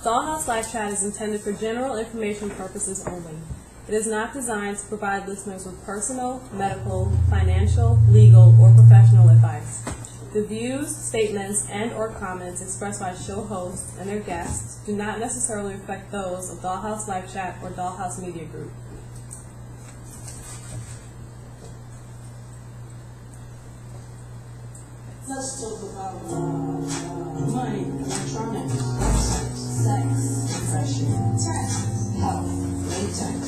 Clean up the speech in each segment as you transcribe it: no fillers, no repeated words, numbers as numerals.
Dollhouse Live Chat is intended for general information purposes only. It is not designed to provide listeners with personal, medical, financial, legal, or professional advice. The views, statements, and/or comments expressed by show hosts and their guests do not necessarily reflect those of Dollhouse Live Chat or Dollhouse Media Group. Let's talk about money, electronics, sex, depression, tax, health, latex,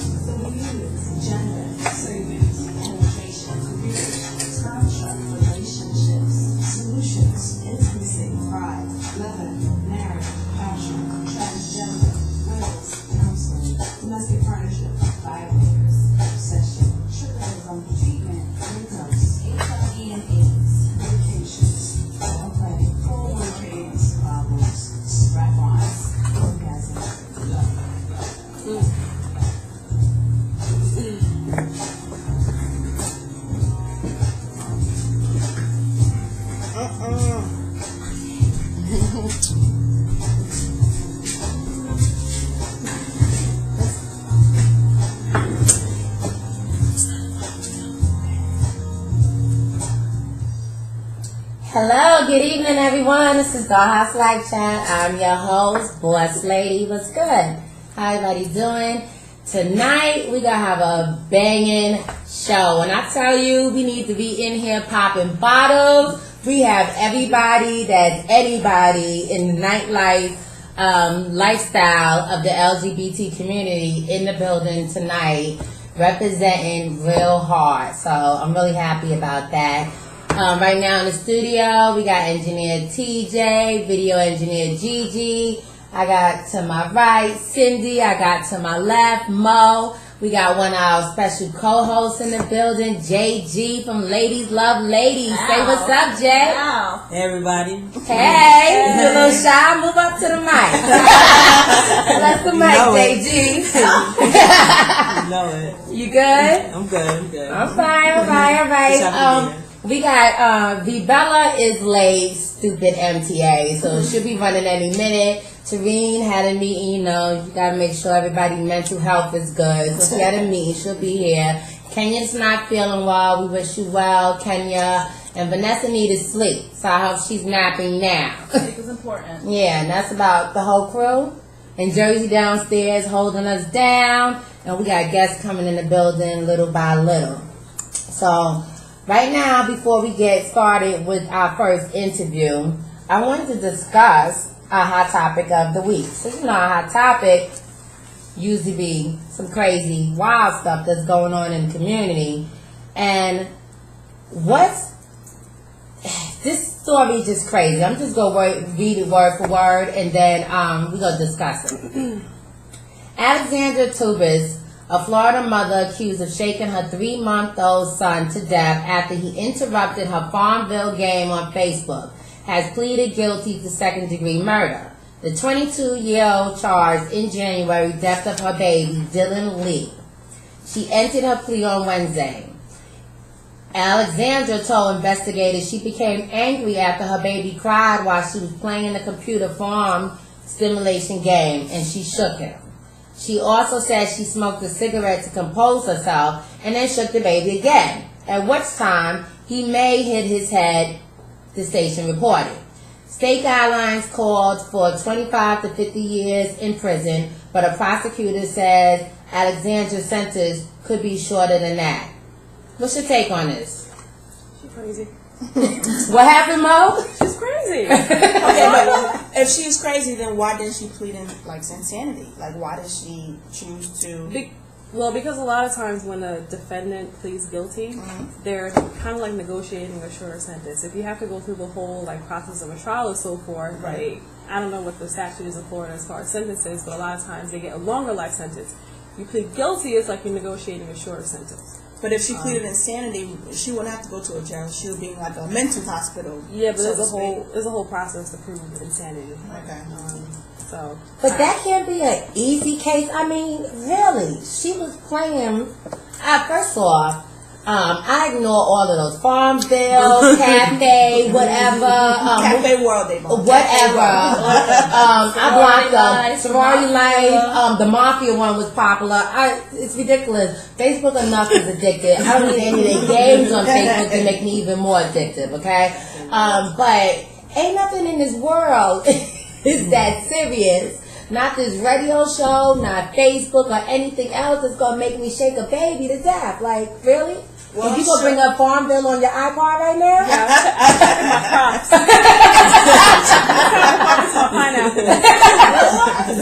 gender, savings, education, careers, contract, relationships, solutions, intimacy, pride, leather, marriage, passion, transgender, wills, counseling, domestic partnership, violators, obsession, tribalism, treatment, incomes, HIV and AIDS. Medications, okay, 401ks, problems, strap-ons, orgasms, Hello, good evening, everyone. This is Dollhouse Live Chat. I'm your host, Boss Lady. What's good? How everybody doing? Tonight, we're going to have a banging show. When I tell you we need to be in here popping bottles, we have everybody that's anybody in the nightlife lifestyle of the LGBT community in the building tonight, representing real hard. So I'm really happy about that. Right now in the studio, we got engineer TJ, video engineer Gigi. I got to my right Cindy. I got to my left Mo. We got one of our special co-hosts in the building, JG from Ladies Love Ladies. Wow. Say what's up, Jay. Wow. Hey, everybody. Hey, you a little shy? Move up to the mic. That's the mic, JG. You know it. You good? I'm good. I'm fine. All right. We got Vibella is late, stupid MTA, so she'll be running any minute. Tareen had a meeting, you know, you gotta make sure everybody's mental health is good. So she had a meeting, she'll be here. Kenya's not feeling well, we wish you well, Kenya. And Vanessa needed sleep, so I hope she's napping now. Sleep is important. Yeah, and that's about the whole crew. And Jersey downstairs holding us down. And we got guests coming in the building little by little. So right now, before we get started with our first interview, I wanted to discuss our hot topic of the week. So, you know, our hot topic usually be some crazy, wild stuff that's going on in the community. And this story is just crazy. I'm just going to read it word for word, and then we're going to discuss it. Alexandra Tubis, a Florida mother accused of shaking her 3-month-old son to death after he interrupted her Farmville game on Facebook, has pleaded guilty to second-degree murder. The 22-year-old charged in January death of her baby, Dylan Lee. She entered her plea on Wednesday. Alexandra told investigators she became angry after her baby cried while she was playing in the computer farm simulation game, and she shook him. She also said she smoked a cigarette to compose herself and then shook the baby again, at which time he may hit his head, the station reported. State guidelines called for 25 to 50 years in prison, but a prosecutor said Alexandra's sentence could be shorter than that. What's your take on this? She's crazy. What happened, Mo? She's crazy. Okay, but if she's crazy, then why didn't she plead in, like, insanity? Like, why did she choose to... Because a lot of times when a defendant pleads guilty, they're kind of like negotiating a shorter sentence. If you have to go through the whole process of a trial or so forth, right. I don't know what the statute is in Florida as far as sentences, but a lot of times they get a longer life sentence. You plead guilty, it's like you're negotiating a shorter sentence. But if she pleaded insanity, she wouldn't have to go to a jail. She would be in like a mental hospital. Yeah, but there's a whole process to prove insanity. Okay. But that can't be an easy case. I mean, really, she was playing. First off, I ignore all of those Farmville, Cafe, whatever. Cafe World, they both. Whatever. I blocked them. Sorority Life. The Mafia one was popular. It's ridiculous. Facebook enough is addicted. I don't need any of their games on Facebook to make me even more addictive, okay? But ain't nothing in this world is that serious. Not this radio show, not Facebook or anything else that's going to make me shake a baby to death. Like, really? Well, you gonna bring up Farmville on your iPod right now? Yeah, I'm my props. Pineapple.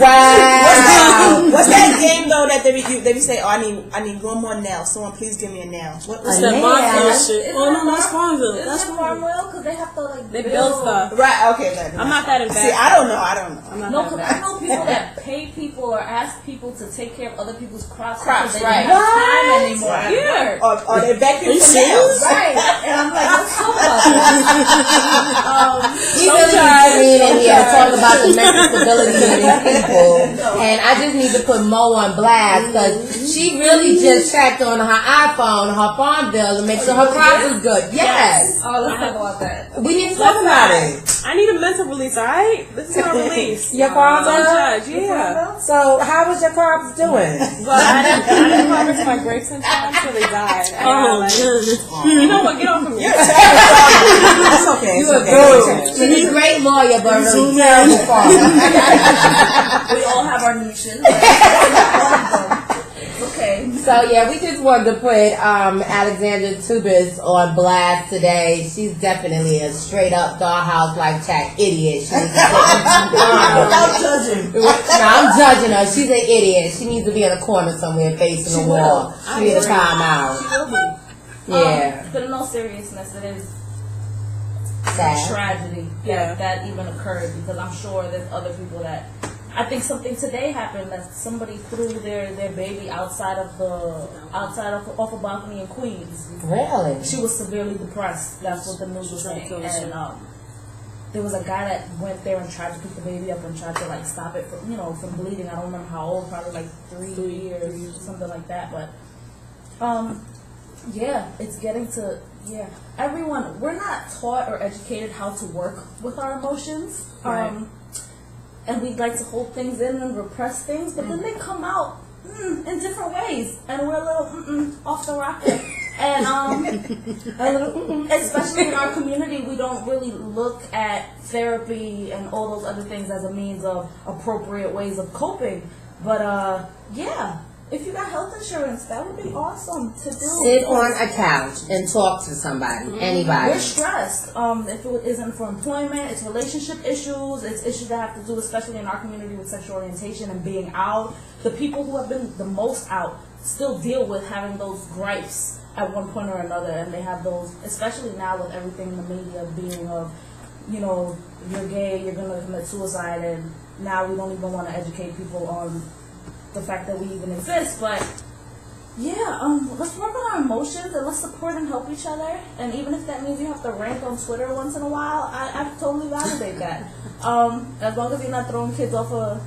Wow. What's that game though that they be say? Oh, I need one more nail. Someone please give me a nail. What's that Farmville shit? Oh no, that's Farmville. That's Farmville because they have to like They build stuff. Right. Okay. Then. I'm not that invested. See, I don't know. I'm not No, that because I know people that pay people or ask people to take care of other people's crops because they right. don't have time anymore. Right. Yeah. Or they vacuum for nails. Right. And I'm like, let's talk about that. We really need to read in here to talk about the mental stability of these people. And I just need to put Mo on blast because she really just checked on her iPhone, her Farmville, to make sure her crops was good. Yes. Oh, let's talk about that. We need to talk about it. I need a mental release, alright? This is my release. Your Don't Farmville? judge, yeah. So how was your crops doing? Well, I didn't harvest my grapes in time, so they died. You know what? Get off of me. It's okay. It's okay. She's a great lawyer, but really terrible farmer. We all have our niches. Okay. So yeah, we just wanted to put Alexandra Tubis on blast today. She's definitely a straight up dollhouse life check idiot. She needs to Without judging. No, I'm judging her. She's an idiot. She needs to be in a corner somewhere facing the wall. She needs a time out. Yeah. But in all seriousness, it is Sad. tragedy that even occurred because I'm sure there's other people that I think something today happened that somebody threw their baby off a balcony in Queens. Really? She was severely depressed. That's what the news was saying. And there was a guy that went there and tried to pick the baby up and tried to like stop it from bleeding. I don't remember how old, probably like 3 years, something like that. But yeah, it's getting to everyone. We're not taught or educated how to work with our emotions. Right. And we like to hold things in and repress things, but then they come out in different ways, and we're a little off the rocker. And a little, especially in our community, we don't really look at therapy and all those other things as a means of appropriate ways of coping. But if you got health insurance, that would be awesome to do. Sit on a couch and talk to somebody, anybody. We're stressed. If it isn't for employment, it's relationship issues. It's issues that have to do, especially in our community, with sexual orientation and being out. The people who have been the most out still deal with having those gripes at one point or another, and they have those, especially now with everything in the media being of, you're gay, you're gonna commit suicide, and now we don't even want to educate people on the fact that we even exist. But let's work on our emotions and let's support and help each other. And even if that means you have to rant on Twitter once in a while, I totally validate that. As long as you're not throwing kids off of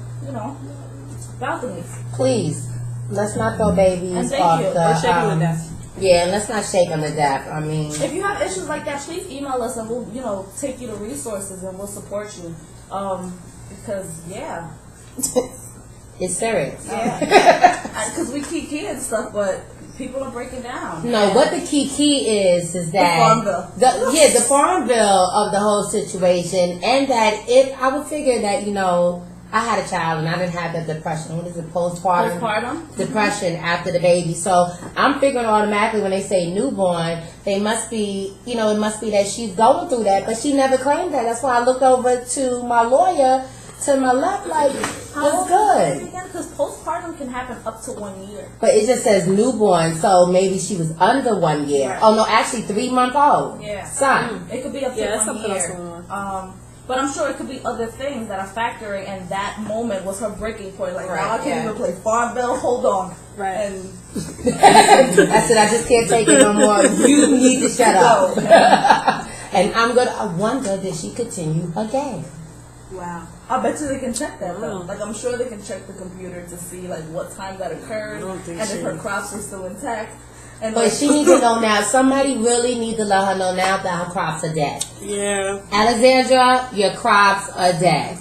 balconies. Please, let's not throw babies And thank off you. the. Or shake them to death. Yeah, and let's not shake them to death. I mean, If you have issues like that, please email us and we'll take you to resources and we'll support you. Because it's serious. because we kiki and stuff, but people are breaking down. No, what the key is that Farmville. the Farmville of the whole situation, and that if I would figure that I had a child and I didn't have that depression. What is it, postpartum depression after the baby? So I'm figuring automatically when they say newborn, they must be it must be that she's going through that, but she never claimed that. That's why I looked over to my lawyer to my left, like, what's good? Because postpartum can happen up to 1 year. But it just says newborn, so maybe she was under 1 year. Right. Oh no, actually 3-month-old. Yeah. Son. It could be up to that's 1 something year. else going on. But I'm sure it could be other things that are factoring, and that moment was her breaking point. Like, now I can't even play Farmville. Hold on. Right. And I said, I just can't take it no more. You need to shut up. And I wonder, did she continue her game? wow. I bet you they can check that though. Like, I'm sure they can check the computer to see like what time that occurred and if her crops were still intact. But she needs to know now. Somebody really needs to let her know now that her crops are dead. Yeah. Alexandra, your crops are dead.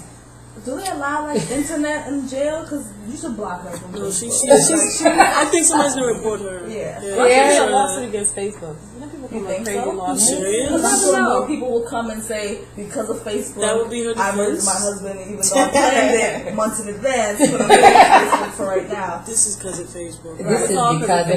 Do they allow like internet in jail? Because you should block her from No, Facebook. I think somebody's gonna report her. Yeah. Why should be a lawsuit against Facebook? You know, people come You up think crazy so? lawsuits. Serious? Because I'm sure No. more people will come and say, because of Facebook, That would be her I murdered defense. my husband, even though I planned it months in advance. But I'm on Facebook for right now. This is because of Facebook. This is It's all because of